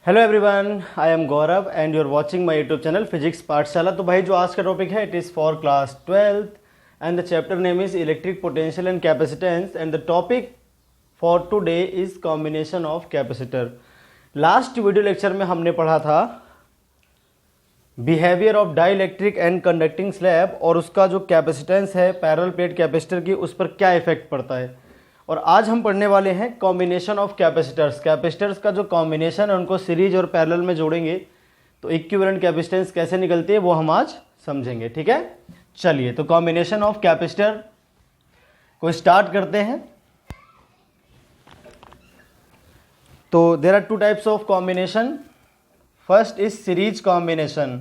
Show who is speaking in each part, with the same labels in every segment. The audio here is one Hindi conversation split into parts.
Speaker 1: Hello everyone, I am Gaurav and you are watching my YouTube channel Physics Pathshala. तो भाई जो आज का टॉपिक है it is for class 12th and the chapter name is electric potential and capacitance and the topic for today is combination of capacitor. Last video lecture में हमने पढ़ा था behaviour of dielectric and conducting slab और उसका जो कैपेसिटेंस है पैरेलल प्लेट कैपेसिटर की उस पर क्या इफेक्ट पड़ता है। और आज हम पढ़ने वाले हैं कॉम्बिनेशन ऑफ कैपेसिटर्स। कैपेसिटर्स का जो कॉम्बिनेशन है उनको सीरीज और पैरेलल में जोड़ेंगे तो इक्विवेलेंट कैपेसिटेंस कैसे निकलती है वो हम आज समझेंगे। ठीक है, चलिए तो कॉम्बिनेशन ऑफ कैपेसिटर को स्टार्ट करते हैं। तो there are two types of combination. First is series combination.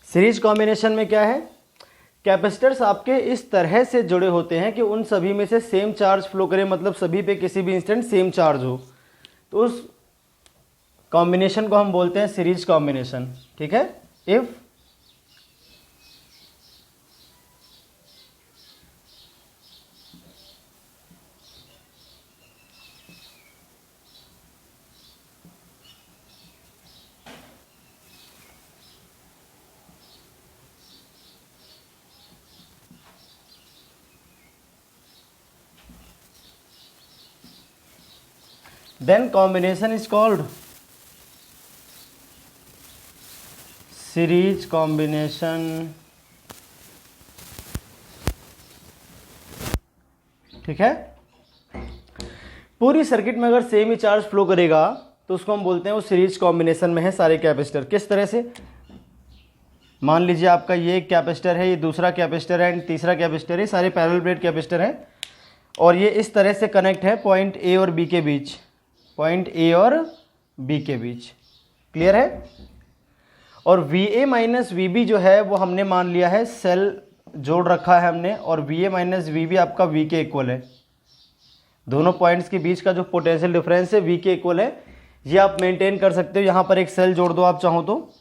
Speaker 1: Series combination में क्या है, कैपेसिटर्स आपके इस तरह से जुड़े होते हैं कि उन सभी में से सेम चार्ज फ्लो करे, मतलब सभी पे किसी भी इंस्टेंट सेम चार्ज हो, तो उस कॉम्बिनेशन को हम बोलते हैं सीरीज कॉम्बिनेशन। ठीक है, if then combination is called series combination। ठीक है, पूरी सर्किट में अगर सेम ही चार्ज फ्लो करेगा तो उसको हम बोलते हैं वो सीरीज कॉम्बिनेशन में है सारे कैपेसिटर। किस तरह से, मान लीजिए आपका ये एक कैपेसिटर है, ये दूसरा कैपेसिटर है एंड तीसरा कैपेसिटर है, सारे पैरेलल प्लेट कैपेसिटर हैं और ये इस तरह से कनेक्ट है पॉइंट ए और बी के बीच, पॉइंट ए और बी के बीच। क्लियर है। और V A minus V B जो है वो हमने मान लिया है सेल जोड़ रखा है हमने, और V A minus V B आपका वी के इक्वल है। दोनों पॉइंट्स के बीच का जो पोटेंशियल डिफरेंस है वी के इक्वल है, ये आप मेंटेन कर सकते हो। यहाँ पर एक सेल जोड़ दो आप चाहो तो,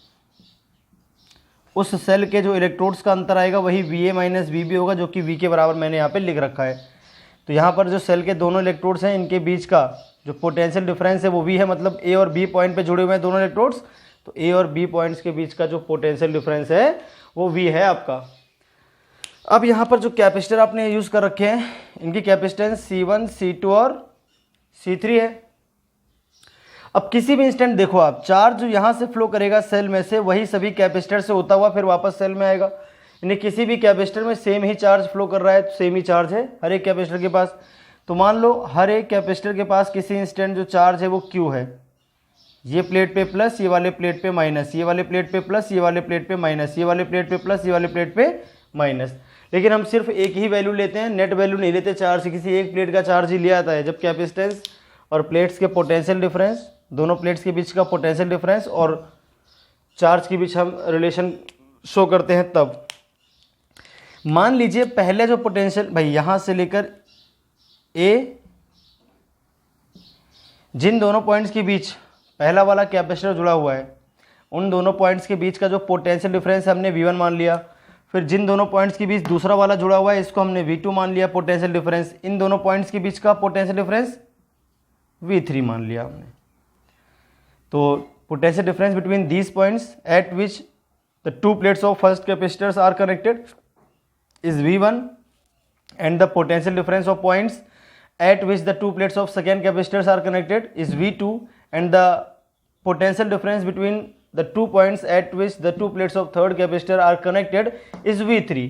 Speaker 1: उस सेल के जो इलेक्ट्रोड्स का अंतर आएगा वही V A minus V B होगा, जो कि वी के बराबर मैंने यहाँ पे लिख रखा है। तो यहाँ पर जो सेल के दोनों इलेक्ट्रोड्स हैं इनके बीच का जो पोटेंशियल डिफरेंस है वो वी है, मतलब ए और बी पॉइंट पे जुड़े हुए हैं दोनों इलेक्ट्रोड्स, तो ए और बी पॉइंट्स के बीच का जो पोटेंशियल डिफरेंस है वो वी है आपका। अब यहाँ पर जो कैपेसिटर आपने यूज़ कर रखे हैं इनकी कैपेसिटेंस C1, C2 और C3 है। अब किसी भी इंस्टेंट देखो आप, चार्ज जो यहाँ से फ्लो करेगा सेल में से वही सभी कैपेसिटर से होता हुआ फिर वापस सेल में आएगा। यानी किसी भी कैपेसिटर में सेम ही चार्ज फ्लो कर रहा है, तो सेम ही चार्ज है हर एक कैपेसिटर के पास। तो मान लो हर एक कैपेसिटर के पास किसी इंस्टेंट जो चार्ज है वो Q है, ये प्लेट पे प्लस, ये वाले प्लेट पे माइनस, ये वाले प्लेट पे प्लस, ये वाले प्लेट पे माइनस, ये वाले प्लेट पे प्लस, ये वाले प्लेट पे माइनस। लेकिन हम सिर्फ एक ही वैल्यू लेते हैं, नेट वैल्यू नहीं लेते चार्ज, किसी एक प्लेट का चार्ज ही लिया जाता है। जब कैपेसिटेंस और प्लेट्स के पोटेंशियल डिफरेंस, दोनों प्लेट्स के बीच का पोटेंशियल डिफरेंस और चार्ज के बीच हम रिलेशन शो करते हैं तब। मान लीजिए पहले जो पोटेंशियल भाई यहाँ से लेकर ए, जिन दोनों पॉइंट्स के बीच पहला वाला कैपेसिटर जुड़ा हुआ है उन दोनों पॉइंट्स के बीच का जो पोटेंशियल डिफरेंस हमने V1 मान लिया। फिर जिन दोनों पॉइंट्स के बीच दूसरा वाला जुड़ा हुआ है इसको हमने V2 मान लिया पोटेंशियल डिफरेंस। इन दोनों पॉइंट्स के बीच का पोटेंशियल डिफरेंस V3 मान लिया हमने। तो potential difference between these points at which the two plates of first capacitors are connected is V1 and the potential difference of points at which the two plates of second capacitors are connected is V2 and the potential difference between the 2 points at which the two plates of third capacitor are connected is V3।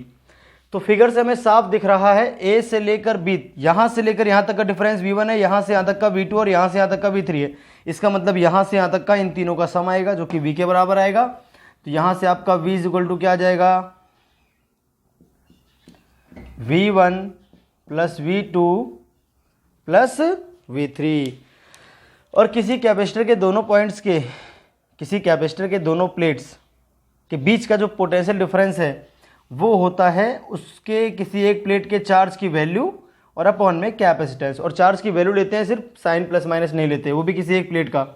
Speaker 1: तो फिगर से हमें साफ दिख रहा है A से लेकर B, यहाँ से लेकर यहाँ तक का डिफरेंस V1 है, यहाँ से यहाँ तक का V2 और यहाँ से यहाँ तक का V3 है। इसका मतलब यहाँ से यहाँ तक का इन तीनों का सम आएगा जो कि V के बराबर आएगा। तो यहाँ से आपका V इज इक्वल टू क्या आ जाएगा, V1 plus V2 plus V3। और किसी कैपेसिटर के दोनों पॉइंट्स के, किसी कैपेसिटर के दोनों प्लेट्स के बीच का जो पोटेंशियल डिफरेंस है वो होता है उसके किसी एक प्लेट के चार्ज की वैल्यू और अपॉन में कैपेसिटेंस। और चार्ज की वैल्यू लेते हैं, सिर्फ साइन प्लस माइनस नहीं लेते, वो भी किसी एक प्लेट का।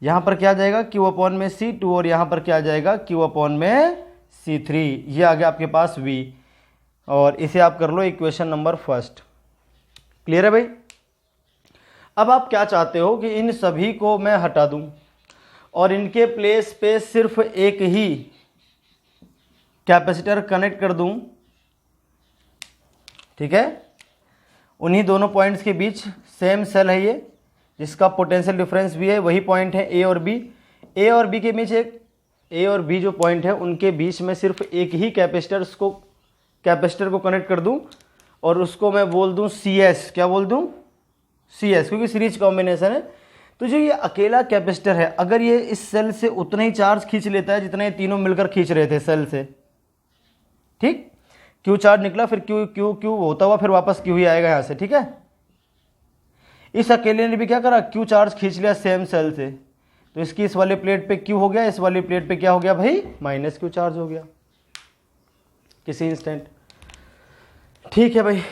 Speaker 1: यहाँ पर क्या आ जाएगा Q अपॉन में C2 और यहाँ पर क्या आ जाएगा Q अपॉन में C3। ये आ गया आपके पास V। और इसे आप कर लो इक्वेशन नंबर फर्स्ट। क्लियर है भाई। अब आप क्या चाहते हो कि इन सभी को मैं हटा दूं और इनके प्लेस पे सिर्फ एक ही कैपेसिटर कनेक्ट कर दूं, ठीक है। उन्हीं दोनों पॉइंट्स के बीच सेम सेल है ये, जिसका पोटेंशियल डिफरेंस भी है, वही पॉइंट है ए और बी। ए और बी के बीच एक ए और बी जो पॉइंट है उनके बीच में सिर्फ एक ही कैपेसिटर को कनेक्ट कर दूं और उसको मैं बोल दूं सी एस। क्या बोल दूं? सी एस, क्योंकि सीरीज कॉम्बिनेशन है। तो जो ये अकेला कैपेसिटर है, अगर ये इस सेल से उतना ही चार्ज खींच लेता है जितना ये तीनों मिलकर खींच रहे थे सेल से, ठीक, क्यू चार्ज निकला, फिर क्यू क्यू क्यू होता हुआ फिर वापस क्यू ही आएगा यहां से, ठीक है। इस अकेले ने भी क्या करा, क्यू चार्ज खींच लिया सेम सेल से, तो इसकी इस वाले प्लेट पे क्यू हो गया, इस वाली प्लेट पे क्या हो गया भाई, माइनस क्यू चार्ज हो गया किसी इंस्टेंट। ठीक है भाई।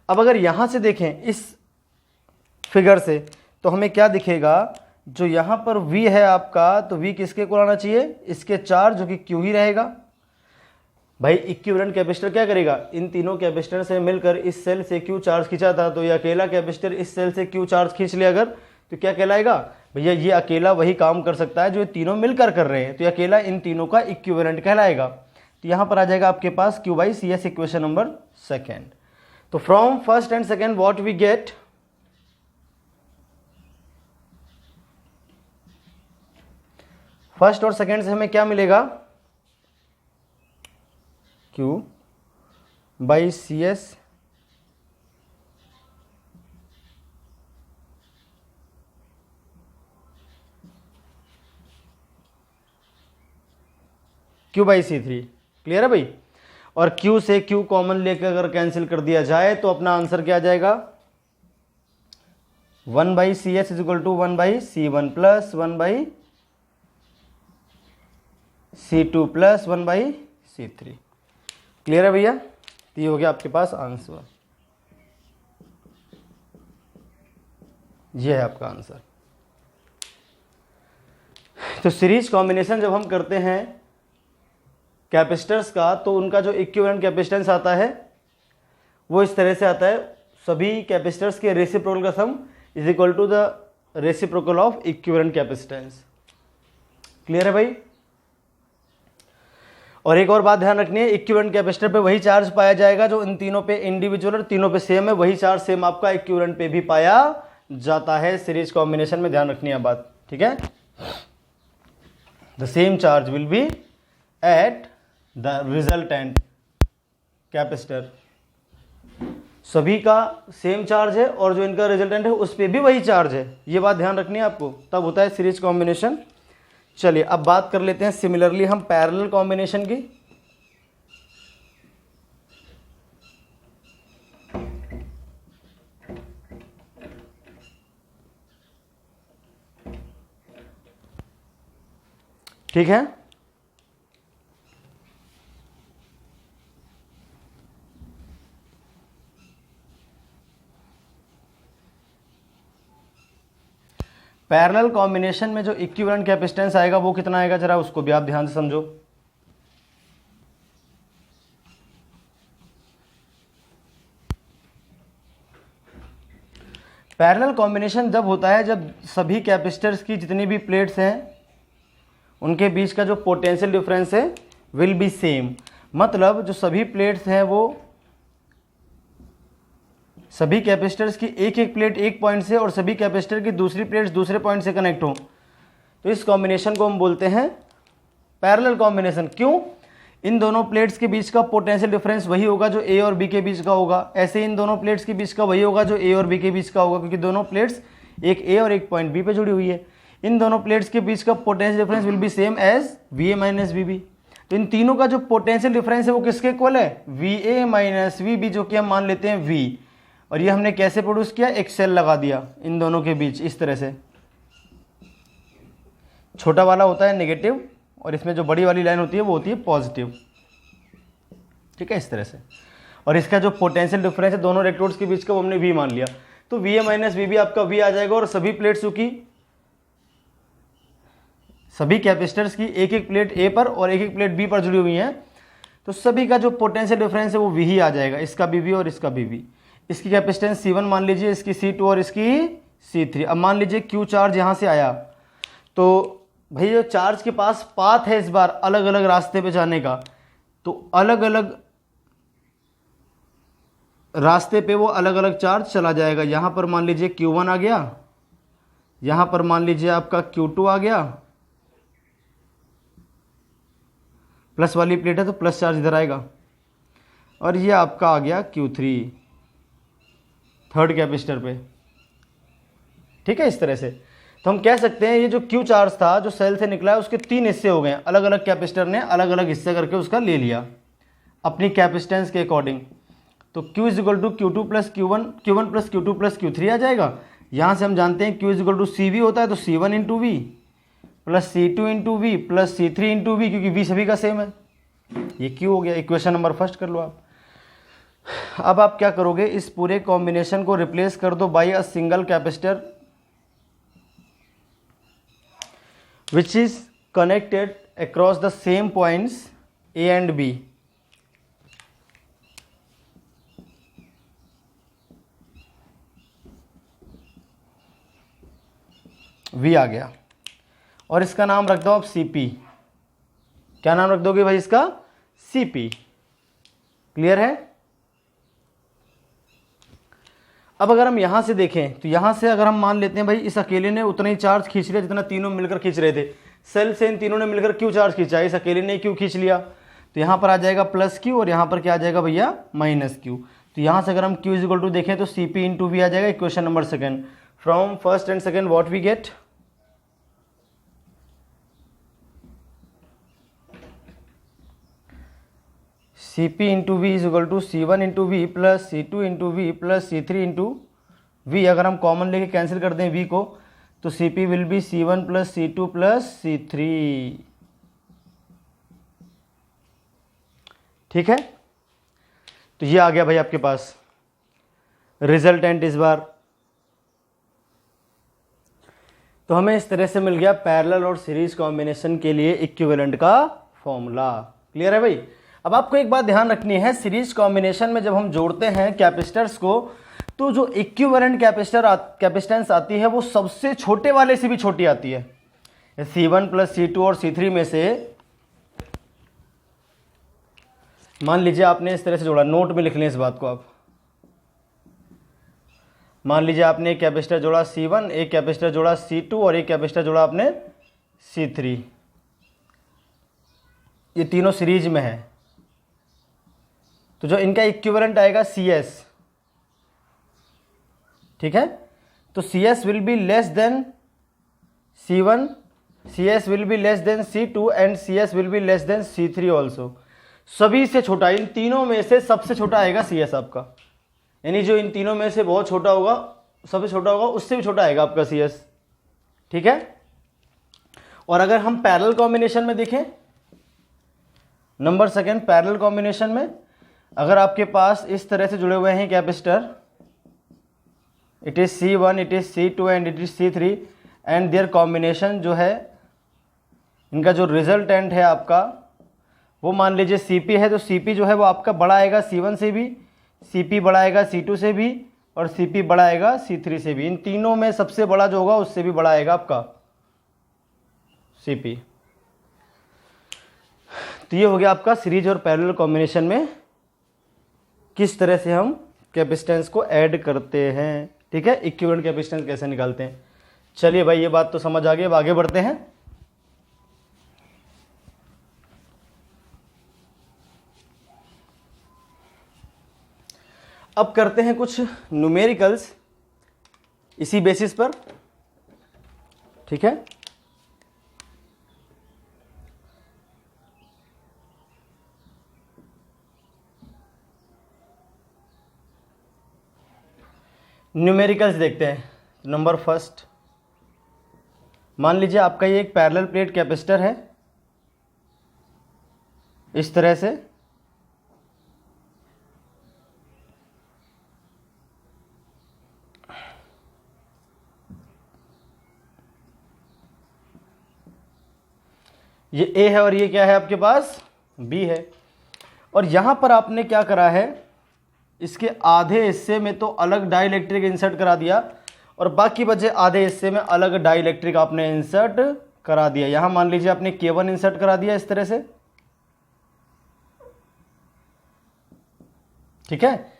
Speaker 1: अब अगर यहां से देखें इस फिगर से, तो हमें क्या दिखेगा, जो यहां पर V है आपका, तो V किसके को आना चाहिए, इसके चार्ज, जो कि Q ही रहेगा भाई। इक्विवेलेंट कैपेसिटर क्या करेगा, इन तीनों कैपेसिटर से मिलकर इस सेल से Q चार्ज खींचा था, तो ये अकेला कैपेसिटर इस सेल से Q चार्ज खींच लिया अगर, तो क्या कहलाएगा भैया, ये अकेला वही काम कर सकता है जो ये तीनों मिलकर कर रहे हैं, तो ये अकेला इन तीनों का इक्विवेलेंट कहलाएगा। तो यहां पर आ जाएगा आपके पास Q by C S, equation number second. तो from first and second what we get, first और सेकेंड से हमें क्या मिलेगा, Q by C S Q by C three. Clear है भाई। और Q से Q कॉमन लेकर अगर कैंसिल कर दिया जाए तो अपना आंसर क्या आ जाएगा, 1 by C S is equal to 1 by C one plus 1 by C two plus 1 by C three. Clear है भैया। तो ये हो गया आपके पास आंसर, ये है आपका आंसर। तो सीरीज कॉम्बिनेशन जब हम करते हैं कैपेसिटर्स का, तो उनका जो इक्विवेलेंट कैपेसिटेंस आता है वो इस तरह से आता है, सभी कैपेसिटर्स के रेसिप्रोकल का sum is equal to the reciprocal of equivalent capacitance. Clear है भाई। और एक और बात ध्यान रखनी है, इक्विवेलेंट कैपेसिटर पे वही चार्ज पाया जाएगा जो इन तीनों पे इंडिविजुअल और तीनों पे सेम है, वही चार्ज सेम आपका इक्विवेलेंट पे भी पाया जाता है सीरीज कॉम्बिनेशन में। ध्यान रखनी है बात, ठीक है। The same charge will be at the resultant capacitor, सभी का सेम चार्ज है और जो इनका रिजल्टेंट है उस पर भी वही चार्ज है। ये बात ध्यान रखनी है आपको, तब होता है सीरीज कॉम्बिनेशन। चलिए अब बात कर लेते हैं सिमिलरली हम पैरेलल कॉम्बिनेशन की। ठीक है। पैरेलल कॉम्बिनेशन में जो इक्विवेलेंट कैपेसिटेंस आएगा वो कितना आएगा, जरा उसको भी आप ध्यान से समझो। पैरेलल कॉम्बिनेशन जब होता है जब सभी कैपेसिटर्स की जितनी भी प्लेट्स हैं उनके बीच का जो पोटेंशियल डिफरेंस है विल बी सेम। मतलब जो सभी प्लेट्स हैं वो सभी कैपेसिटर्स की एक एक प्लेट एक पॉइंट से और सभी कैपेसिटर की दूसरी प्लेट्स दूसरे पॉइंट से कनेक्ट हो, तो इस कॉम्बिनेशन को हम बोलते हैं पैरेलल कॉम्बिनेशन। क्यों? इन दोनों प्लेट्स के बीच का पोटेंशियल डिफरेंस वही होगा जो ए और बी के बीच का होगा, ऐसे इन दोनों प्लेट्स के बीच का वही होगा जो ए और बी के बीच का होगा, क्योंकि दोनों प्लेट्स एक ए और एक पॉइंट बी पे जुड़ी हुई है। इन दोनों प्लेट्स के बीच का potential difference will be same as V A minus V B. तो इन तीनों का जो पोटेंशियल डिफरेंस है वो किसके इक्वल है, V A minus V B, जो कि हम मान लेते हैं वी। और ये हमने कैसे प्रोड्यूस किया, एक सेल लगा दिया इन दोनों के बीच इस तरह से। छोटा वाला होता है नेगेटिव और इसमें जो बड़ी वाली लाइन होती है वो होती है पॉजिटिव, ठीक है, इस तरह से। और इसका जो पोटेंशियल डिफरेंस है दोनों इलेक्ट्रोड्स के बीच का वो हमने वी मान लिया, तो V A minus V B आपका वी आ जाएगा। और सभी प्लेट्स की सभी कैपेसिटर्स की एक एक प्लेट ए पर और एक एक प्लेट बी पर जुड़ी हुई हैं, तो सभी का जो पोटेंशियल डिफरेंस है वो वी ही आ जाएगा, इसका भी वी और इसका भी वी। इसकी कैपेसिटेंस C1 मान लीजिए, इसकी C2 और इसकी C3। अब मान लीजिए Q चार्ज यहाँ से आया, तो भाई जो चार्ज के पास पाथ है इस बार अलग अलग रास्ते पे जाने का, तो अलग अलग रास्ते पे वो अलग अलग चार्ज चला जाएगा। यहाँ पर मान लीजिए Q1 आ गया, यहाँ पर मान लीजिए आपका Q2 आ गया, प्लस वाली प्लेट है तो प्लस चार्ज इधर आएगा, और ये आपका आ गया Q3 थर्ड कैपेसिटर पे। ठीक है, इस तरह से तो हम कह सकते हैं ये जो Q चार्ज था जो सेल से निकला है उसके 3 हिस्से हो गए हैं, अलग अलग कैपेसिटर ने अलग अलग हिस्से करके उसका ले लिया अपनी कैपेसिटेंस के अकॉर्डिंग। तो Q is equal to Q2 plus Q1 plus Q2 plus Q3 आ जाएगा। यहाँ से हम जानते हैं Q is equal to CV होता है, तो C1 into V plus C2 into V plus C3 into V, क्योंकि V सभी का सेम है। ये Q हो गया, इक्वेशन नंबर फर्स्ट कर लो आप। अब आप क्या करोगे, इस पूरे कॉम्बिनेशन को रिप्लेस कर दो by a single capacitor which is connected across the same points A and B। V आ गया, और इसका नाम रख दो आप CP। क्या नाम रख दोगे भाई इसका? CP। क्लियर है? अब अगर हम यहां से देखें तो यहां से अगर हम मान लेते हैं भाई इस अकेले ने उतना ही चार्ज खींच लिया जितना तीनों मिलकर खींच रहे थे, सेल से इन तीनों ने मिलकर Q चार्ज खींचा, इस अकेले ने Q खींच लिया, तो यहां पर आ जाएगा प्लस Q और यहां पर क्या आ जाएगा भैया माइनस Q। तो यहां से अगर हम Q इज इक्वल टू देखें तो CP इंटू वी आ जाएगा। Equation number second, from first and second what we get, CP into V is equal to C1 into V plus C2 into V plus C3 into V. अगर हम कॉमन लेके कैंसिल कर दें V को, तो CP will be C1 plus C2 plus C3। ठीक है, तो ये आ गया भाई आपके पास रिजल्टेंट इस बार। तो हमें इस तरह से मिल गया पैरेलल और सीरीज कॉम्बिनेशन के लिए इक्विवेलेंट का फॉर्मूला। क्लियर है भाई? अब आपको एक बात ध्यान रखनी है, सीरीज कॉम्बिनेशन में जब हम जोड़ते हैं कैपेसिटर्स को, तो जो इक्विवेलेंट कैपेसिटेंस आती है वो सबसे छोटे वाले से भी छोटी आती है। C1 प्लस C2 और C3 में से मान लीजिए आपने इस तरह से जोड़ा, नोट में लिख लें इस बात को आप। मान लीजिए आपने एक कैपेसिटर जोड़ा C1, एक कैपेसिटर जोड़ा C2 और एक कैपेसिटर जोड़ा आपने C3, ये तीनों सीरीज में है, तो जो इनका इक्विवेलेंट आएगा CS। ठीक है, तो CS will be less than C1, CS will be less than C2 and CS will be less than C3 also. सभी से छोटा, इन तीनों में से सबसे छोटा आएगा CS आपका, यानी जो इन तीनों में से बहुत छोटा होगा, सबसे छोटा होगा, उससे भी छोटा आएगा आपका CS। ठीक है, और अगर हम पैरेलल कॉम्बिनेशन में देखें, नंबर सेकंड पैरेलल कॉम्बिनेशन में अगर आपके पास इस तरह से जुड़े हुए हैं capacitor, it is C1, it is C2 and it is C3 and there combination जो है, इनका जो रिजल्टेंट है आपका वो मान लीजिए CP है, तो CP जो है वो आपका बड़ा आएगा C1 से भी, CP बड़ा आएगा C2 से भी, और CP बड़ा आएगा C3 से भी। इन तीनों में सबसे बड़ा जो होगा उससे भी बड़ा आएगा आपका CP। तो ये हो गया आपका सीरीज और पैरेलल कॉम्बिनेशन में किस तरह से हम कैपेसिटेंस को ऐड करते हैं। ठीक है, इक्विवेलेंट कैपेसिटेंस कैसे निकालते हैं। चलिए भाई ये बात तो समझ आ गई, अब आगे बढ़ते हैं। अब करते हैं कुछ न्यूमेरिकल्स इसी बेसिस पर। ठीक है, न्यूमेरिकल्स देखते हैं। नंबर फर्स्ट, मान लीजिए आपका ये एक पैरेलल प्लेट कैपेसिटर है इस तरह से, ये A है और ये क्या है आपके पास B है। और यहाँ पर आपने क्या करा है, इसके आधे हिस्से में तो अलग डाइलेक्ट्रिक इंसर्ट करा दिया और बाकी बचे आधे हिस्से में अलग डाइलेक्ट्रिक आपने इंसर्ट करा दिया। यहाँ मान लीजिए आपने K1 इंसर्ट करा दिया इस तरह से, ठीक है।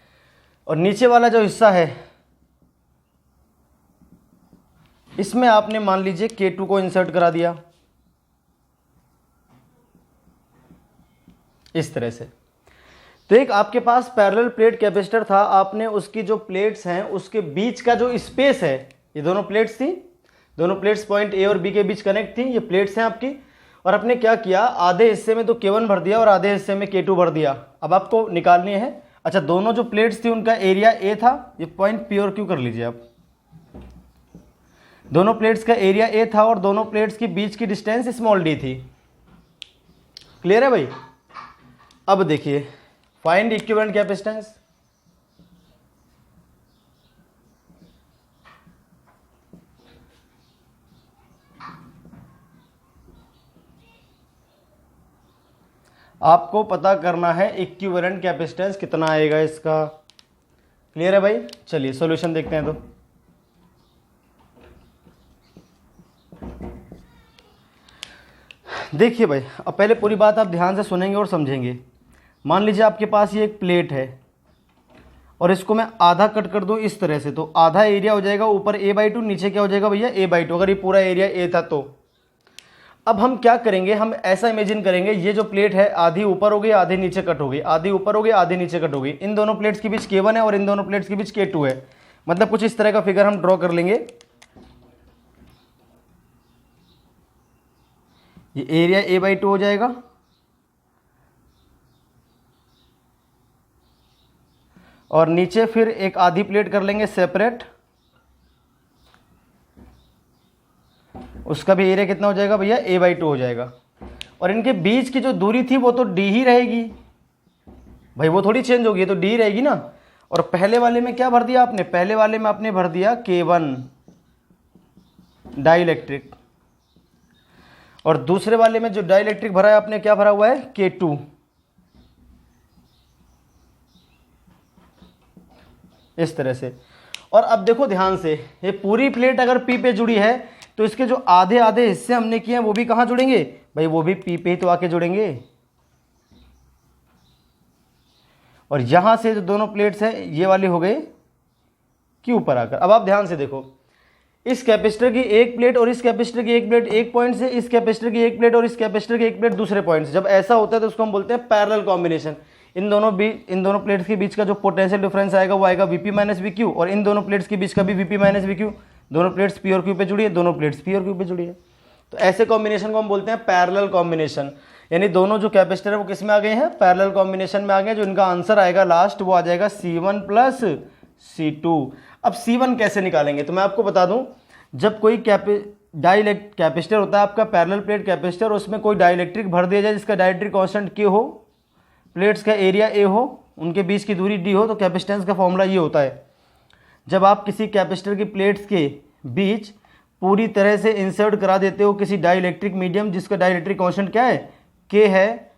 Speaker 1: और नीचे वाला जो हिस्सा है इसमें आपने मान लीजिए K2 को इंसर्ट करा दिया इस तरह से। तो एक आपके पास पैरेलल प्लेट कैपेसिटर था, आपने उसकी जो प्लेट्स हैं उसके बीच का जो स्पेस है, ये दोनों प्लेट्स थी, दोनों प्लेट्स पॉइंट ए और बी के बीच कनेक्ट थी, ये प्लेट्स हैं आपकी। और आपने क्या किया, आधे हिस्से में तो K1 भर दिया और आधे हिस्से में K2 भर दिया। अब आपको निकालनी है, अच्छा दोनों जो प्लेट्स थी उनका एरिया ए था, ये पॉइंट P और Q कर लीजिए आप। दोनों प्लेट्स का एरिया ए था और दोनों प्लेट्स के बीच की डिस्टेंस स्मॉल डी थी। क्लियर है भाई? अब देखिए, फाइंड इक्विवेलेंट कैपेसिटेंस। आपको पता करना है इक्विवेलेंट कैपेसिटेंस कितना आएगा इसका। क्लियर है भाई? चलिए सॉल्यूशन देखते हैं। तो देखिए भाई, अब पहले पूरी बात आप ध्यान से सुनेंगे और समझेंगे। मान लीजिए आपके पास ये एक प्लेट है और इसको मैं आधा कट कर दूं इस तरह से, तो आधा एरिया हो जाएगा ऊपर a/2, नीचे क्या हो जाएगा भैया a/2, अगर ये पूरा एरिया a था तो। अब हम क्या करेंगे, हम ऐसा इमेजिन करेंगे, ये जो प्लेट है आधी ऊपर हो गई आधी नीचे कट हो गई, आधी ऊपर हो गई आधी नीचे कट हो गई। इन दोनों प्लेट्स के बीच K1 है और इन दोनों प्लेट्स के बीच K2 है। मतलब कुछ इस तरह का फिगर हम ड्रॉ कर लेंगे। ये एरिया a/2 हो जाएगा और नीचे फिर एक आधी प्लेट कर लेंगे सेपरेट, उसका भी एरिया कितना हो जाएगा भैया a/2 हो जाएगा। और इनके बीच की जो दूरी थी वो तो d ही रहेगी भाई, वो थोड़ी चेंज होगी, तो d रहेगी ना। और पहले वाले में क्या भर दिया आपने, पहले वाले में आपने भर दिया K1 डाइलेक्ट्रिक, और दूसरे वाले में जो डाइलेक्ट्रिक भरा है आपने क्या भरा हुआ है K2। इस तरह से। और अब देखो ध्यान से, ये पूरी प्लेट अगर P पे जुड़ी है तो इसके जो आधे आधे हिस्से हमने किए हैं वो भी कहाँ जुड़ेंगे भाई, वो भी P पे ही तो आके जुड़ेंगे। और यहां से जो दोनों प्लेट्स हैं ये वाली हो गई Q पर आकर। अब आप ध्यान से देखो, इस कैपेसिटर की एक प्लेट और इस कैपेसिटर की एक प्लेट एक पॉइंट से, इस कैपेसिटर की एक प्लेट और इस कैपेसिटर की एक प्लेट दूसरे पॉइंट से। जब ऐसा होता है तो उसको हम बोलते हैं पैरेलल कॉम्बिनेशन। इन दोनों प्लेट्स के बीच का जो पोटेंशियल डिफरेंस आएगा वो आएगा Vp माइनस Vq, और इन दोनों प्लेट्स के बीच का भी Vp माइनस Vq। दोनों प्लेट्स P और Q पे जुड़ी है, दोनों प्लेट्स P और Q पे जुड़ी है। तो ऐसे कॉम्बिनेशन को हम बोलते हैं पैरेलल कॉम्बिनेशन। यानी दोनों जो कैपेसिटर है वो किस में आ गए हैं, पैरेलल कॉम्बिनेशन में आ गए। जो इनका आंसर आएगा लास्ट वो आ जाएगा C1 प्लस C2। अब C1 कैसे निकालेंगे, तो मैं आपको बता दूं, जब कोई कैपेसिटर होता है आपका पैरेलल प्लेट कैपेसिटर, उसमें कोई डाइलेक्ट्रिक भर दिया जाए जिसका डाइलेक्ट्रिक कांस्टेंट K हो, प्लेट्स का एरिया A हो, उनके बीच की दूरी D हो, तो कैपेसिटेंस का फॉर्मूला ये होता है। जब आप किसी कैपेसिटर की प्लेट्स के बीच पूरी तरह से इंसर्ट करा देते हो किसी डाइलेक्ट्रिक मीडियम जिसका डाइलेक्ट्रिक कांस्टेंट क्या है K है,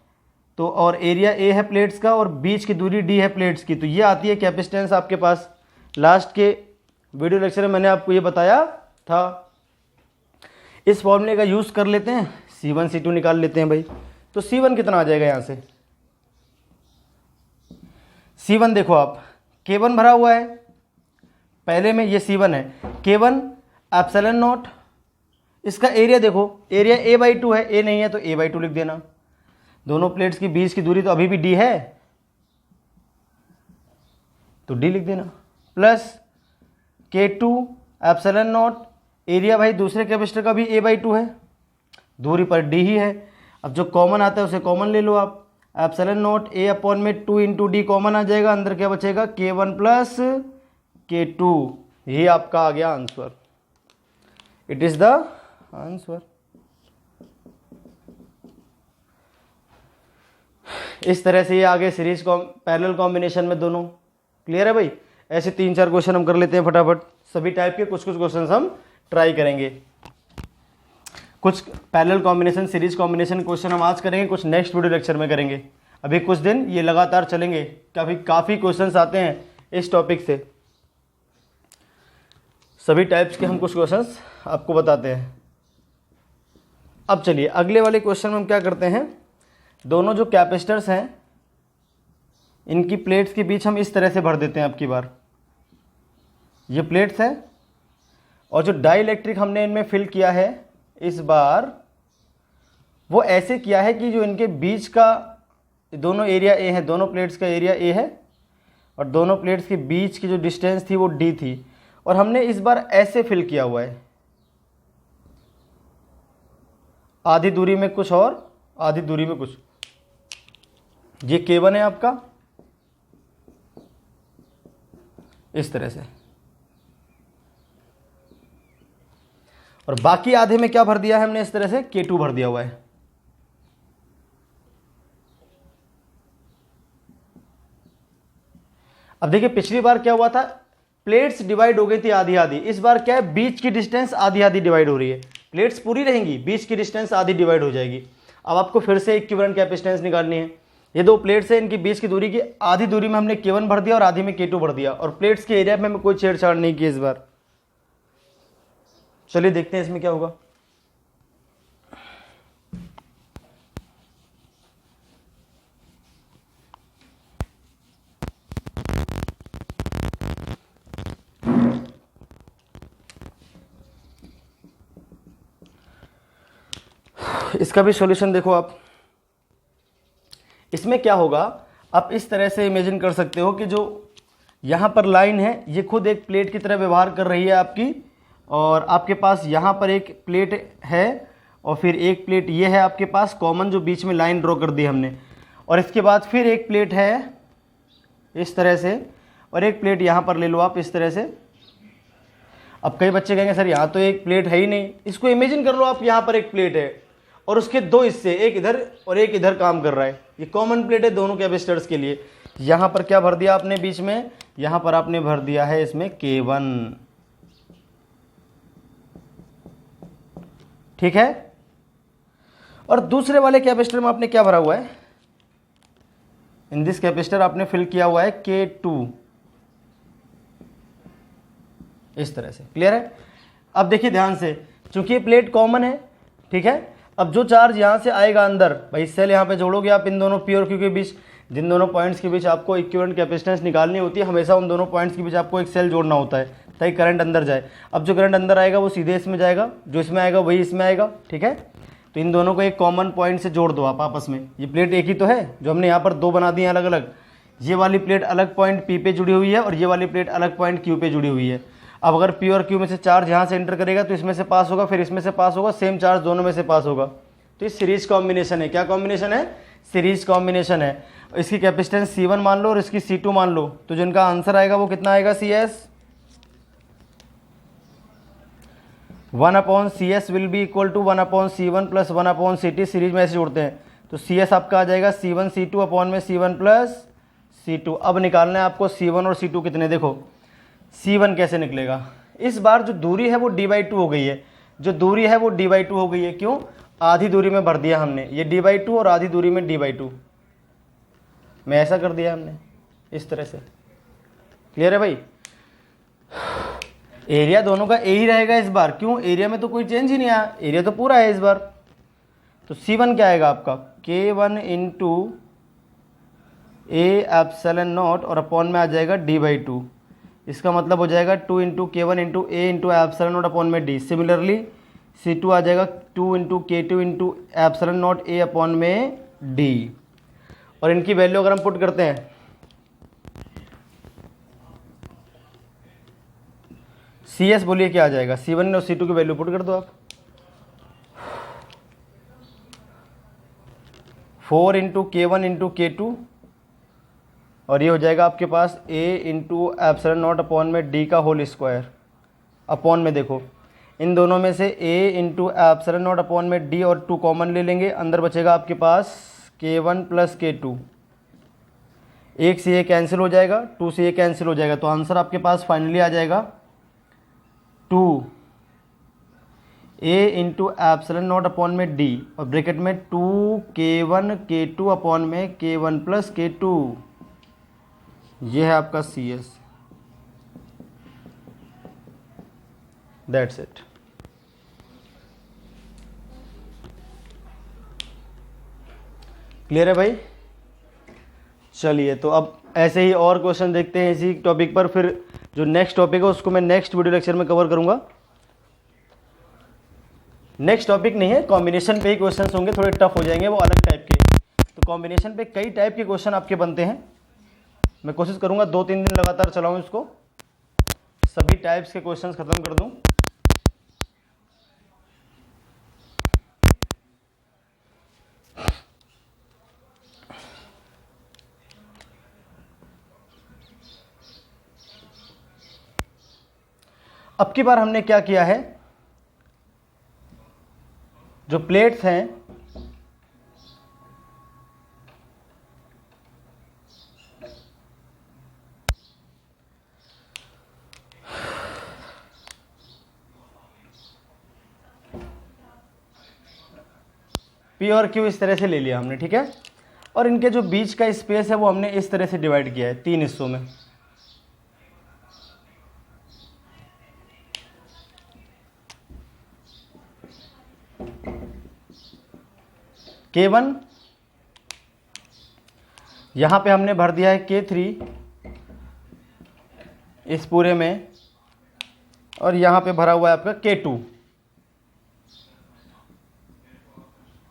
Speaker 1: तो और एरिया A है प्लेट्स का और बीच की दूरी D है प्लेट्स की, तो ये आती है कैपेसिटेंस आपके पास। लास्ट के वीडियो लेक्चर में मैंने आपको ये बताया था। इस फॉर्मूले का यूज़ कर लेते हैं, C1 C2 निकाल लेते हैं भाई। तो C1 कितना आ जाएगा यहाँ से, C1 देखो आप, K1 भरा हुआ है पहले में, ये C1 है, K1 एप्सिलॉन नॉट, इसका एरिया देखो, एरिया a/2 है, a नहीं है तो a/2 लिख देना। दोनों प्लेट्स की बीच की दूरी तो अभी भी d है तो d लिख देना, plus K2 epsilon not, area भाई दूसरे कैपेसिटर का भी a/2 है, दूरी पर d ही है। अब जो कॉमन आता है उसे कॉमन ले लो आप, एप्सिलॉन नॉट a अपॉन में 2 इंटू डी कॉमन आ जाएगा, अंदर क्या बचेगा K1 प्लस K2। यही आपका आ गया answer, it is the answer. इस तरह से ये आगे सीरीज पैरेलल कॉम्बिनेशन में दोनों। क्लियर है भाई? ऐसे 3-4 क्वेश्चन हम कर लेते हैं फटाफट, सभी टाइप के कुछ क्वेश्चन हम ट्राई करेंगे। कुछ parallel combination series combination question हम आज करेंगे, कुछ नेक्स्ट वीडियो लेक्चर में करेंगे। अभी कुछ दिन ये लगातार चलेंगे, काफ़ी क्वेश्चंस आते हैं इस टॉपिक से। सभी टाइप्स के हम कुछ क्वेश्चंस आपको बताते हैं। अब चलिए अगले वाले क्वेश्चन में हम क्या करते हैं, दोनों जो कैपेसिटर्स हैं इनकी प्लेट्स के बीच हम इस तरह से भर देते हैं। अब की बार ये प्लेट्स हैं और जो डाई इलेक्ट्रिक हमने इनमें फिल किया है इस बार वो ऐसे किया है कि जो इनके बीच का दोनों एरिया ए है, दोनों प्लेट्स का एरिया ए है और दोनों प्लेट्स के बीच की जो डिस्टेंस थी वो डी थी, और हमने इस बार ऐसे फिल किया हुआ है, आधी दूरी में कुछ और आधी दूरी में कुछ। ये K1 है आपका इस तरह से, और बाकी आधे में क्या भर दिया है हमने, इस तरह से K2 भर दिया हुआ है। अब देखिए पिछली बार क्या हुआ था, प्लेट्स डिवाइड हो गई थी आधी आधी, इस बार क्या है बीच की डिस्टेंस आधी आधी डिवाइड हो रही है। प्लेट्स पूरी रहेंगी, बीच की डिस्टेंस आधी डिवाइड हो जाएगी। अब आपको फिर से इक्विवेलेंट कैपेसिटेंस निकालनी है। ये दो प्लेट्स हैं, इनकी बीच की दूरी की आधी दूरी में हमने K1 भर दिया और आधी में K2 भर दिया, और प्लेट्स के एरिया में कोई छेड़छाड़ नहीं की इस बार। चलिए देखते हैं इसमें क्या होगा। इसका भी सॉल्यूशन देखो आप। इसमें क्या होगा, आप इस तरह से इमेजिन कर सकते हो कि जो यहाँ पर लाइन है ये खुद एक प्लेट की तरह व्यवहार कर रही है आपकी, और आपके पास यहाँ पर एक प्लेट है और फिर एक प्लेट ये है आपके पास कॉमन, जो बीच में लाइन ड्रॉ कर दी हमने, और इसके बाद फिर एक प्लेट है इस तरह से, और एक प्लेट यहाँ पर ले लो आप इस तरह से। अब कई बच्चे कहेंगे सर यहाँ तो एक प्लेट है ही नहीं, इसको इमेजिन कर लो आप, यहाँ पर एक प्लेट है और उसके दो हिस्से, एक इधर और एक इधर काम कर रहा है। ये कॉमन प्लेट है दोनों कैपेसिटर्स के लिए। यहाँ पर क्या भर दिया आपने बीच में, यहाँ पर आपने भर दिया है इसमें K1, ठीक है। और दूसरे वाले कैपेसिटर में आपने क्या भरा हुआ है, इन दिस कैपेसिटर आपने फिल किया हुआ है K2 इस तरह से। क्लियर है। अब देखिए ध्यान से, चूंकि ये प्लेट कॉमन है, ठीक है। अब जो चार्ज यहाँ से आएगा अंदर, भाई सेल यहाँ पे जोड़ोगे आप इन दोनों P और Q के बीच, जिन दोनों पॉइंट्स के बीच आपको इक्विवेलेंट कैपेसिटेंस निकालनी होती है, हमेशा उन दोनों पॉइंट्स के बीच आपको एक सेल जोड़ना होता है ताकि करंट अंदर जाए। अब जो करंट अंदर आएगा वो सीधे इसमें जाएगा, जो इसमें आएगा वही इसमें आएगा, ठीक है। तो इन दोनों को एक कॉमन पॉइंट से जोड़ दो आप आपस में। ये प्लेट एक ही तो है, जो हमने यहाँ पर दो बना दी है अलग अलग। ये वाली प्लेट अलग पॉइंट P पे जुड़ी हुई है और ये वाली प्लेट अलग पॉइंट Q पे जुड़ी हुई है। अब अगर P और Q में से चार्ज यहाँ से एंटर करेगा तो इसमें से पास होगा, फिर इसमें से पास होगा, सेम चार्ज दोनों में से पास होगा। तो ये सीरीज कॉम्बिनेशन है। क्या कॉम्बिनेशन है, सीरीज कॉम्बिनेशन है। इसकी कैपेसिटेंस C1 मान लो और इसकी C2 मान लो, तो जिनका आंसर आएगा वो कितना आएगा, CS 1/CS will be equal to 1/C1 plus 1/CT। Series में ऐसे जोड़ते हैं तो CS आपका आ जाएगा C1 C2 अपॉन में C1 प्लस C2। अब निकालना है आपको C1 और C2 कितने। देखो C1 कैसे निकलेगा, इस बार जो दूरी है वो D/2 हो गई है, जो दूरी है वो D/2 हो गई है। क्यों, आधी दूरी में भर दिया हमने, ये D/2 और आधी दूरी में D/2 में ऐसा कर दिया हमने इस तरह से। क्लियर है भाई। एरिया दोनों का ए ही रहेगा इस बार, क्यों, एरिया में तो कोई चेंज ही नहीं आया, एरिया तो पूरा है इस बार। तो C1 क्या आएगा आपका, K1 इंटू A/0 और अपॉन में आ जाएगा D/2। इसका मतलब हो जाएगा 2 into K1 into A into A/0 upon में D। सिमिलरली C2 आ जाएगा 2 into K2 into A/0 A upon में D। और इनकी वैल्यू अगर हम पुट करते हैं, CS बोलिए क्या आ जाएगा, C1 और C2 की वैल्यू पुट कर दो आप। 4 इंटू K1 इंटू K2 और ये हो जाएगा आपके पास A इंटू A/0 अपॉन में D का होल स्क्वायर। अपॉन में देखो इन दोनों में से A इंटू A/0 अपॉन में D और 2 कॉमन ले लेंगे, अंदर बचेगा आपके पास K1 प्लस K2। एक से ये कैंसिल हो जाएगा, 2 से ये कैंसिल हो जाएगा, तो आंसर आपके पास फाइनली आ जाएगा 2 ए इंटू एप्सिलॉन नॉट अपॉन में डी और ब्रैकेट में 2k1 k2 अपॉन में k1 प्लस k2, ये है आपका C S. That's it. Clear है भाई? चलिए, तो अब ऐसे ही और क्वेश्चन देखते हैं इसी टॉपिक पर। फिर जो नेक्स्ट टॉपिक है उसको मैं नेक्स्ट वीडियो लेक्चर में कवर करूंगा। नेक्स्ट टॉपिक नहीं है, कॉम्बिनेशन पे ही क्वेश्चंस होंगे, थोड़े टफ हो जाएंगे, वो अलग टाइप के। तो कॉम्बिनेशन पे कई टाइप के क्वेश्चन आपके बनते हैं। मैं कोशिश करूंगा 2-3 दिन लगातार चलाऊं इसको, सभी टाइप्स के क्वेश्चंस खत्म कर दूं। अब की बार हमने क्या किया है, जो प्लेट्स हैं पी और क्यू इस तरह से ले लिया हमने, ठीक है। और इनके जो बीच का स्पेस है वो हमने इस तरह से डिवाइड किया है 3 हिस्सों में। K1 यहां पे हमने भर दिया है K3 इस पूरे में, और यहां पे भरा हुआ है आपका K2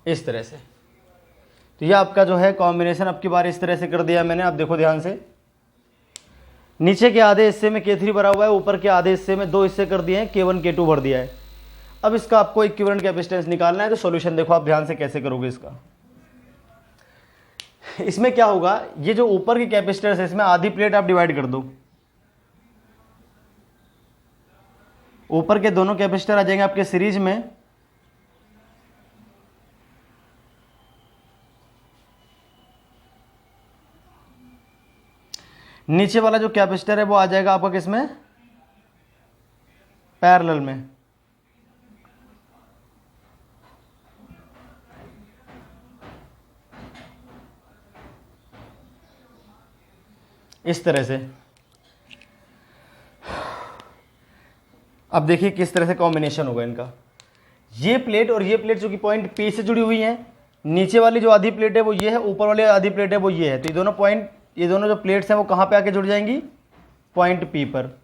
Speaker 1: इस तरह से। तो यह आपका जो है कॉम्बिनेशन अब की बार इस तरह से कर दिया मैंने। आप देखो ध्यान से, नीचे के आधे हिस्से में K3 भरा हुआ है, ऊपर के आधे हिस्से में 2 हिस्से कर दिए हैं, K1 K2 भर दिया है। अब इसका आपको इक्विवेलेंट कैपेसिटेंस निकालना है। तो सॉल्यूशन देखो आप ध्यान से कैसे करोगे इसका। इसमें क्या होगा, ये जो ऊपर की कैपेसिटेंस है इसमें आधी प्लेट आप डिवाइड कर दो। ऊपर के दोनों कैपेसिटर आ जाएंगे आपके सीरीज में, नीचे वाला जो कैपेसिटर है वो आ जाएगा आपका किसमें, पैरेलल में। इस तरह से। अब देखिए किस तरह से कॉम्बिनेशन होगा इनका। ये प्लेट और ये प्लेट जो कि पॉइंट P से जुड़ी हुई है, नीचे वाली जो आधी प्लेट है वो ये है, ऊपर वाली आधी प्लेट है वो ये है। तो ये दोनों जो प्लेट्स हैं वो कहाँ पे आके जुड़ जाएंगी, पॉइंट P पर।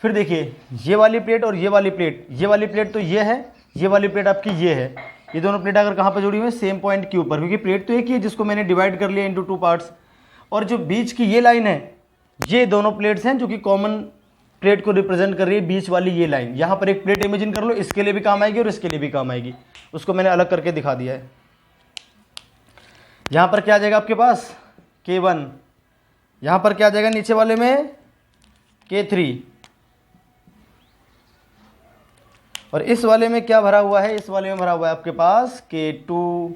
Speaker 1: फिर देखिए ये वाली प्लेट और ये वाली प्लेट, ये वाली प्लेट तो ये है, ये वाली प्लेट आपकी ये है। ये दोनों प्लेट अगर कहाँ पर जुड़ी हुई है, सेम पॉइंट Q पर, क्योंकि प्लेट तो एक ही है जिसको मैंने डिवाइड कर लिया इंटू 2 पार्ट्स। और जो बीच की ये लाइन है, ये दोनों प्लेट्स हैं जो कि कॉमन प्लेट को रिप्रेजेंट कर रही है, बीच वाली ये लाइन। यहाँ पर एक प्लेट इमेजिन कर लो, इसके लिए भी काम आएगी और इसके लिए भी काम आएगी, उसको मैंने अलग करके दिखा दिया है। यहाँ पर क्या आ जाएगा आपके पास, K1, यहाँ पर क्या आ जाएगा नीचे वाले में, K3, और इस वाले में क्या भरा हुआ है, इस वाले में भरा हुआ है आपके पास K2।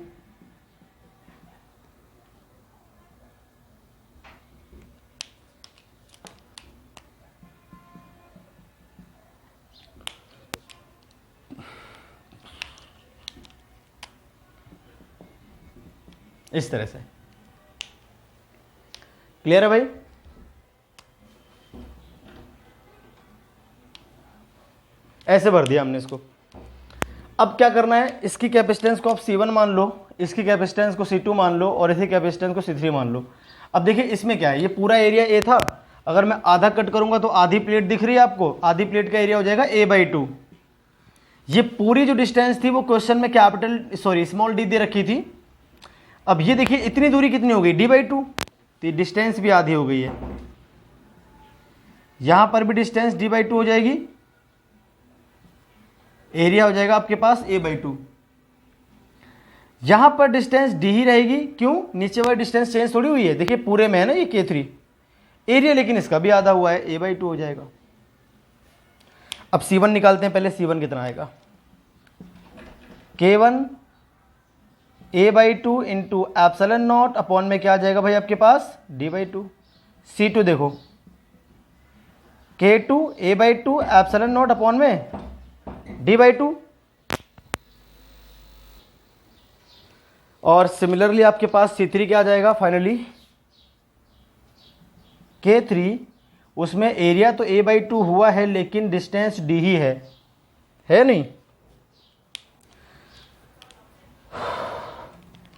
Speaker 1: इस तरह से। क्लियर है भाई? ऐसे भर दिया हमने इसको। अब क्या करना है, इसकी कैपेसिटेंस को आप C1 मान लो, इसकी कैपेसिटेंस को C2 मान लो, और इसी कैपेसिटेंस को C3 मान लो। अब देखिए इसमें क्या है, ये पूरा एरिया A था, अगर मैं आधा कट करूंगा तो आधी प्लेट दिख रही है आपको, आधी प्लेट का एरिया हो जाएगा A/2। ये पूरी जो डिस्टेंस थी वो क्वेश्चन में स्मॉल d दे रखी थी। अब ये देखिए इतनी दूरी कितनी हो गई, D/2, तो डिस्टेंस भी आधी हो गई है। यहां पर भी डिस्टेंस D/2 हो जाएगी, एरिया हो जाएगा आपके पास A/2। यहां पर डिस्टेंस D ही रहेगी, क्यों, नीचे वाली डिस्टेंस चेंज थोड़ी हुई है। देखिए पूरे में है ना ये K3, एरिया लेकिन इसका भी आधा हुआ है, A/2 हो जाएगा। अब C1 निकालते हैं, पहले C1 कितना आएगा, K1 A/2 into epsilon not upon में क्या आ जाएगा भाई आपके पास, D/2। C2 देखो, K2 A/2 epsilon not upon में D/2। और सिमिलरली आपके पास C3 क्या आ जाएगा फाइनली, K3, उसमें एरिया तो A/2 हुआ है लेकिन डिस्टेंस D ही है नहीं,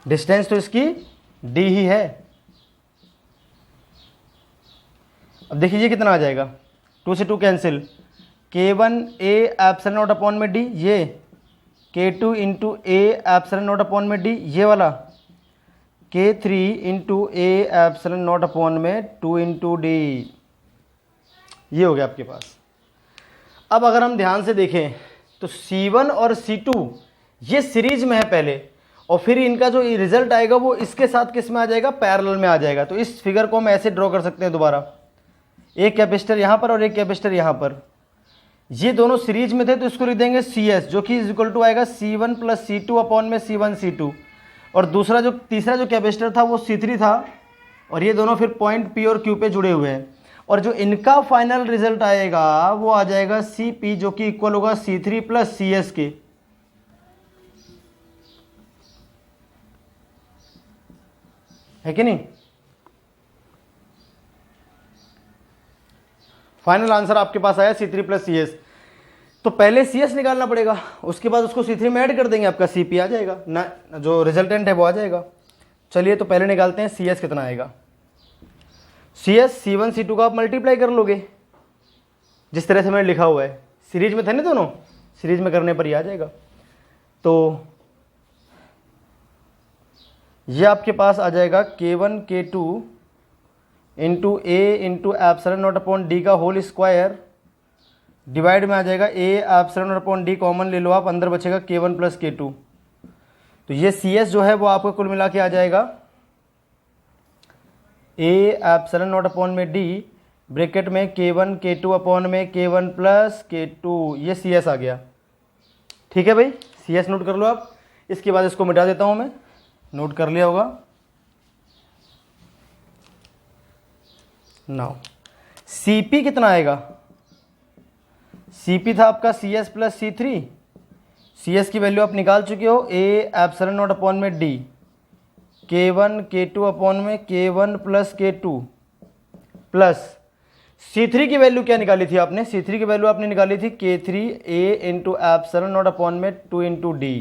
Speaker 1: डिस्टेंस तो इसकी D ही है। अब देखिए कितना आ जाएगा, 2 से 2 cancel, K1A epsilon not upon में D, ये K2 into A epsilon not upon में D, ये वाला K3 into A epsilon not upon में 2 इंटू D, ये हो गया आपके पास। अब अगर हम ध्यान से देखें तो C1 और C2 ये सीरीज में है पहले, और फिर इनका जो रिजल्ट आएगा वो इसके साथ किस में आ जाएगा, पैरेलल में आ जाएगा। तो इस फिगर को हम ऐसे ड्रॉ कर सकते हैं दोबारा, एक कैपेसिटर यहाँ पर और एक कैपेसिटर यहाँ पर, ये दोनों सीरीज में थे तो इसको लिख देंगे CS, जो कि इज इक्वल टू आएगा C1 प्लस C2 अपॉन में C1 C2, और तीसरा जो कैपेसिटर था वो C3 था, और ये दोनों फिर पॉइंट P और Q पे जुड़े हुए हैं, और जो इनका फाइनल रिजल्ट आएगा वो आ जाएगा CP, जो कि इक्वल होगा C3 प्लस CS के। है कि नहीं? फाइनल आंसर आपके पास आया C3 प्लस CS। तो पहले CS निकालना पड़ेगा, उसके बाद उसको C3 में ऐड कर देंगे, आपका CP आ जाएगा ना, जो रिजल्टेंट है वो आ जाएगा। चलिए तो पहले निकालते हैं CS कितना आएगा। CS C1 C2 का आप मल्टीप्लाई कर लोगे, जिस तरह से मैंने लिखा हुआ है, सीरीज में थे ना दोनों, सीरीज में करने पर ही आ जाएगा। तो ये आपके पास आ जाएगा K1 K2 into A into epsilon not upon D का होल स्क्वायर, डिवाइड में आ जाएगा A epsilon not upon D, common ले लो आप, अंदर बचेगा K1 प्लस K2। तो ये CS जो है वो आपका कुल मिला के आ जाएगा A एप्सिलॉन नॉट अपॉन में D, ब्रैकेट में K1 K2 अपॉन में K1 प्लस K2, ये CS आ गया। ठीक है भाई, CS नोट कर लो आप। इसके बाद इसको मिटा देता हूँ मैं, नोट कर लिया होगा। नाउ CP कितना आएगा, CP था आपका CS प्लस C3, CS की वैल्यू आप निकाल चुके हो, A एप्सिलॉन नॉट अपॉन में D, K1 K2 अपॉन में K1 plus K2, plus C3 की वैल्यू क्या निकाली थी आपने, C3 की वैल्यू आपने निकाली थी K3A into epsilon not upon में 2 into D।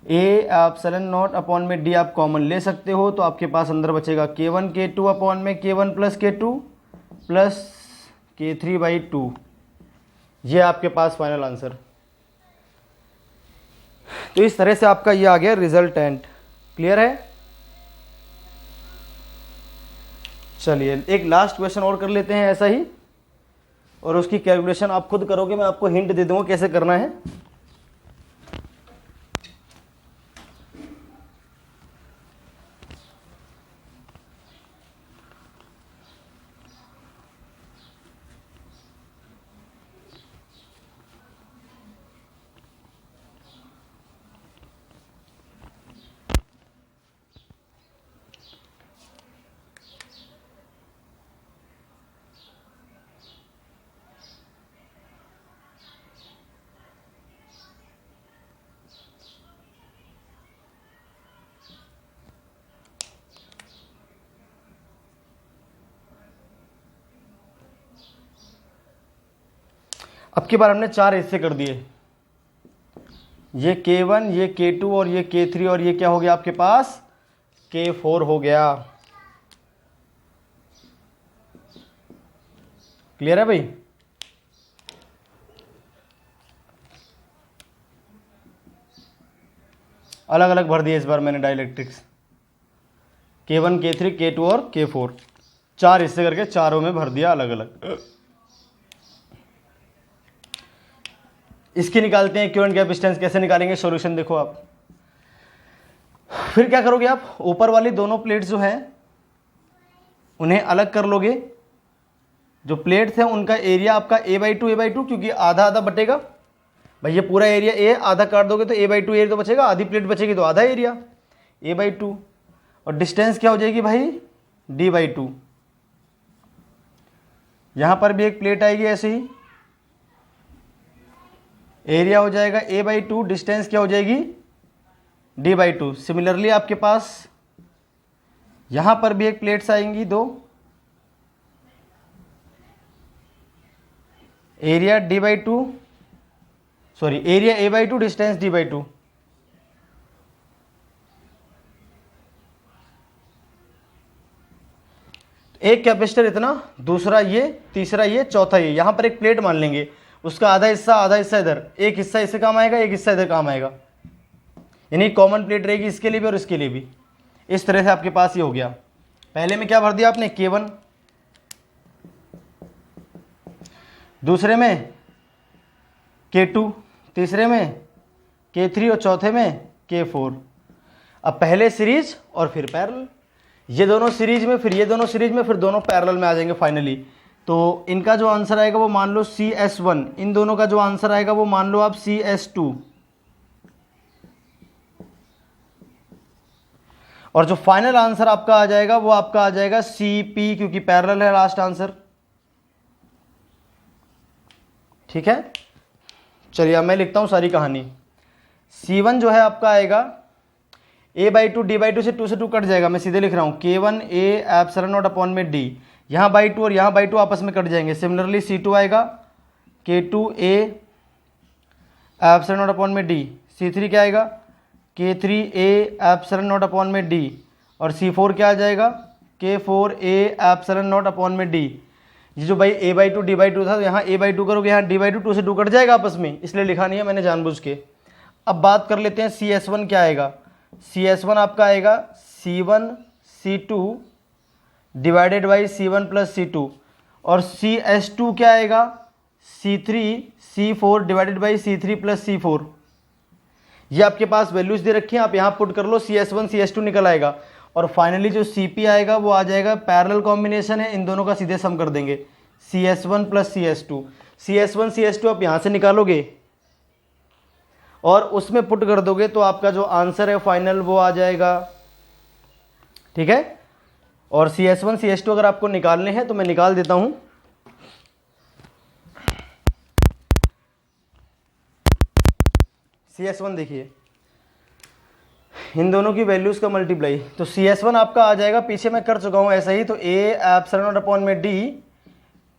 Speaker 1: A epsilon not upon में D आप कॉमन ले सकते हो, तो आपके पास अंदर बचेगा K1 K2 अपॉन में K1 plus K2 plus K3/2, ये आपके पास फाइनल आंसर। तो इस तरह से आपका ये आ गया रिजल्टेंट। क्लियर है? चलिए एक लास्ट क्वेश्चन और कर लेते हैं ऐसा ही, और उसकी कैलकुलेशन आप खुद करोगे, मैं आपको हिंट दे दूंगा कैसे करना है। अब की बार हमने 4 हिस्से कर दिए, ये K1, ये K2 और ये K3, और ये क्या हो गया आपके पास, K4 हो गया। क्लियर है भाई? अलग अलग भर दिए इस बार मैंने डाइलेक्ट्रिक्स, K1 K3 K2 और K4, 4 हिस्से करके चारों में भर दिया अलग अलग। इसकी निकालते हैं इक्विवेलेंट कैपेसिटेंस, कैसे निकालेंगे सॉल्यूशन देखो आप। फिर क्या करोगे आप, ऊपर वाली दोनों प्लेट्स जो हैं उन्हें अलग कर लोगे, जो प्लेट्स हैं उनका एरिया आपका A/2 क्योंकि आधा आधा बटेगा भाई, ये पूरा एरिया A, आधा काट दोगे तो A/2 एरिया तो बचेगा, आधी प्लेट बचेगी तो आधा एरिया A/2, और डिस्टेंस क्या हो जाएगी भाई, D/2। यहां पर भी एक प्लेट आएगी ऐसे ही, एरिया हो जाएगा A/2, डिस्टेंस क्या हो जाएगी d/2। सिमिलरली आपके पास यहाँ पर भी एक प्लेट्स आएंगी दो, area d/2, sorry area a/2, distance d/2। एक कैपेसिटर इतना, दूसरा ये, तीसरा ये, चौथा ये। यहाँ पर एक प्लेट मान लेंगे, उसका आधा हिस्सा इधर, एक हिस्सा इससे काम आएगा, एक हिस्सा इधर काम आएगा, यानी कॉमन प्लेट रहेगी इसके लिए भी और इसके लिए भी। इस तरह से आपके पास ये हो गया। पहले में क्या भर दिया आपने, K1, दूसरे में K2, तीसरे में K3 और चौथे में K4। अब पहले सीरीज और फिर पैरेलल, ये दोनों सीरीज में, फिर ये दोनों सीरीज में, फिर दोनों पैरेलल में आ जाएंगे फाइनली। तो इनका जो आंसर आएगा वो मान लो CS1, इन दोनों का जो आंसर आएगा वो मान लो आप CS2, और जो फाइनल आंसर आपका आ जाएगा वो आपका आ जाएगा CP, क्योंकि पैरेलल है लास्ट आंसर। ठीक है, चलिए अब मैं लिखता हूं सारी कहानी। C1 जो है आपका आएगा a/2, d/2 से 2 से 2 कट जाएगा, मैं सीधे लिख रहा हूं K1 A epsilon not upon में D, यहाँ बाई 2 और यहाँ बाई 2 आपस में कट जाएंगे। सिमिलरली C2 आएगा K2 A epsilon not upon में D, C3 क्या आएगा K3 A epsilon not upon में D, और C4 क्या आ जाएगा K4 A epsilon not upon में D। ये जो भाई a/2 d/2 था, तो यहाँ a/2 करोगे, यहाँ d/2 2 से 2 कट जाएगा आपस में, इसलिए लिखा नहीं है मैंने जानबूझ के। अब बात कर लेते हैं CS1 क्या आएगा। CS1 आपका आएगा C1 C2 divided by C1 plus C2, और CS2 क्या आएगा C3 C4 divided by C3 plus C4। ये आपके पास वैल्यूज दे रखी हैं, आप यहाँ पुट कर लो, CS1 CS2 निकल आएगा। और फाइनली जो CP आएगा वो आ जाएगा, पैरेलल कॉम्बिनेशन है, इन दोनों का सीधे सम कर देंगे, CS1 plus CS2। CS1 CS2 आप यहाँ से निकालोगे और उसमें पुट कर दोगे तो आपका जो आंसर है फाइनल वो आ जाएगा। ठीक है, और CS1 CS2 अगर आपको निकालने हैं तो मैं निकाल देता हूं। CS1 देखिए, इन दोनों की वैल्यूज का मल्टीप्लाई, तो CS1 आपका आ जाएगा, पीछे मैं कर चुका हूं ऐसा ही, तो A एप्सिलॉन नॉट अपॉन में D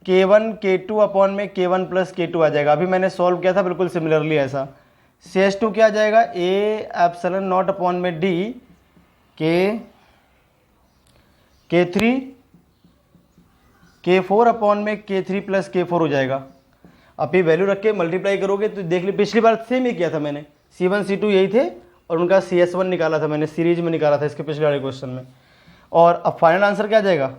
Speaker 1: K1 K2 अपॉन में K1 प्लस K2 आ जाएगा। अभी मैंने सॉल्व किया था बिल्कुल सिमिलरली ऐसा। CS2 क्या आ जाएगा A एप्सिलॉन नॉट अपॉन में D K3 K4 अपॉन में K3 प्लस K4 हो जाएगा। आप ये वैल्यू रख के मल्टीप्लाई करोगे तो देख ली, पिछली बार सेम ही किया था मैंने, C1 C2 यही थे और उनका CS1 निकाला था मैंने, सीरीज में निकाला था इसके पिछले वाले क्वेश्चन में। और अब फाइनल आंसर क्या आ जाएगा,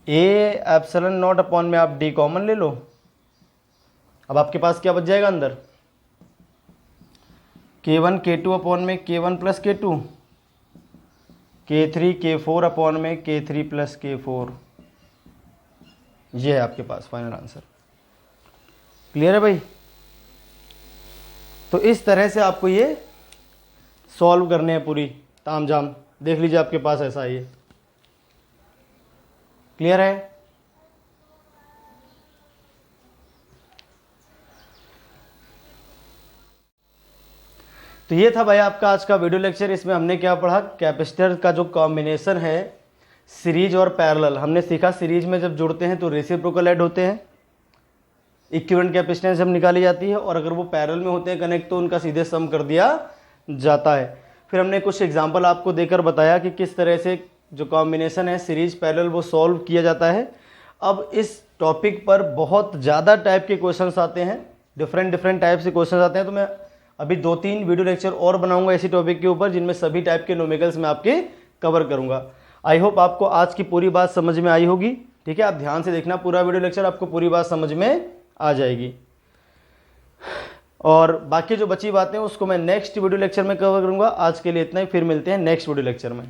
Speaker 1: A एप्सिलॉन नॉट अपॉन में आप D कॉमन ले लो। अब आपके पास क्या बच जाएगा अंदर, K1 K2 अपॉन में K1 plus K2, K3 K4 upon में K3 प्लस K4। ये है आपके पास फाइनल आंसर। क्लियर है भाई। तो इस तरह से आपको ये सॉल्व करने हैं पूरी तामझाम, देख लीजिए आपके पास ऐसा ही है। क्लियर है। तो ये था भाई आपका आज का वीडियो लेक्चर। इसमें हमने क्या पढ़ा, कैपेसिटर का जो कॉम्बिनेशन है सीरीज और पैरेलल, हमने सीखा सीरीज में जब जुड़ते हैं तो रेसिप्रोकल ऐड होते हैं, इक्विवेलेंट कैपेसिटेंस जब निकाली जाती है, और अगर वो पैरेलल में होते हैं कनेक्ट तो उनका सीधे सम कर दिया जाता है। फिर हमने कुछ एग्जांपल आपको देकर बताया कि किस तरह से जो कॉम्बिनेशन है सीरीज पैरेलल वो सॉल्व किया जाता है। अब इस टॉपिक पर बहुत ज़्यादा टाइप के क्वेश्चंस आते हैं, डिफरेंट टाइप से क्वेश्चंस आते हैं, तो मैं अभी 2-3 वीडियो लेक्चर और बनाऊंगा इसी टॉपिक के ऊपर, जिनमें सभी टाइप के न्यूमेरिकल्स मैं आपके कवर करूंगा। आई होप आपको आज की पूरी बात समझ में आई होगी। ठीक है, आप ध्यान से देखना पूरा वीडियो लेक्चर, आपको पूरी बात समझ में आ जाएगी। और बाकी जो बची बातें उसको मैं नेक्स्ट वीडियो लेक्चर में कवर करूंगा। आज के लिए इतना ही, फिर मिलते हैं नेक्स्ट वीडियो लेक्चर में।